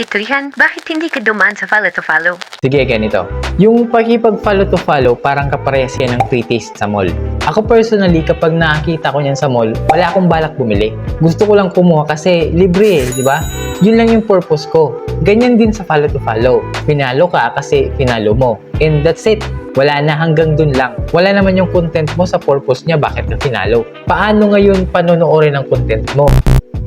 Ito yan, bakit hindi ka dumaan sa follow to follow? Sige, ganito. Yung pakipag-follow to follow, parang kaparehas yan ng free taste sa mall. Ako personally, kapag nakakita ko yan sa mall, wala akong balak bumili. Gusto ko lang kumuha kasi libre di ba? Yun lang yung purpose ko. Ganyan din sa follow to follow. Pinalo ka kasi pinalo mo. And that's it. Wala na, hanggang dun lang. Wala naman yung content mo sa purpose niya, bakit ka finalo. Paano ngayon panonoorin ang content mo?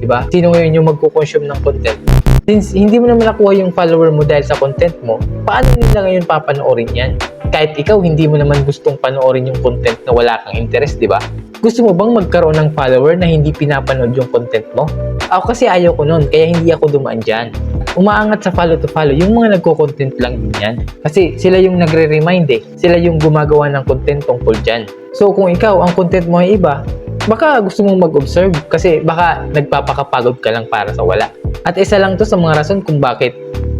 Diba? Sino ngayon yung magko-consume ng content? Since hindi mo naman nakuha yung follower mo dahil sa content mo, paano nila ngayon papanoorin yan? Kahit ikaw, hindi mo naman gustong panoorin yung content na wala kang interest, di ba? Gusto mo bang magkaroon ng follower na hindi pinapanood yung content mo? Ako kasi ayaw ko nun, kaya hindi ako dumaan dyan. Umaangat sa follow to follow, yung mga nagko-content lang din yan. Kasi sila yung nagre-remind Sila yung gumagawa ng content tungkol dyan. So kung ikaw, ang content mo ay iba, baka gusto mong mag-observe kasi baka nagpapakapagod ka lang para sa wala. At isa lang to sa mga rason kung bakit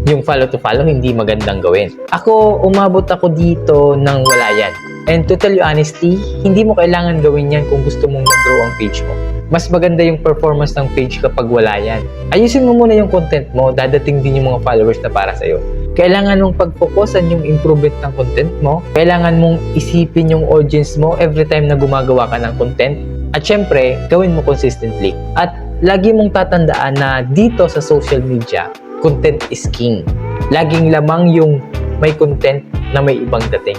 yung follow to follow hindi magandang gawin. Ako, umabot ako dito ng wala yan. And to tell you honestly, hindi mo kailangan gawin yan kung gusto mong mag-grow ang page mo. Mas maganda yung performance ng page kapag wala yan. Ayusin mo muna yung content mo, dadating din yung mga followers na para sa'yo. Kailangan mong pag-focusan yung improvement ng content mo. Kailangan mong isipin yung audience mo every time na gumagawa ka ng content. At syempre, gawin mo consistently. At lagi mong tatandaan na dito sa social media, content is king. Laging lamang yung may content na may ibang dating.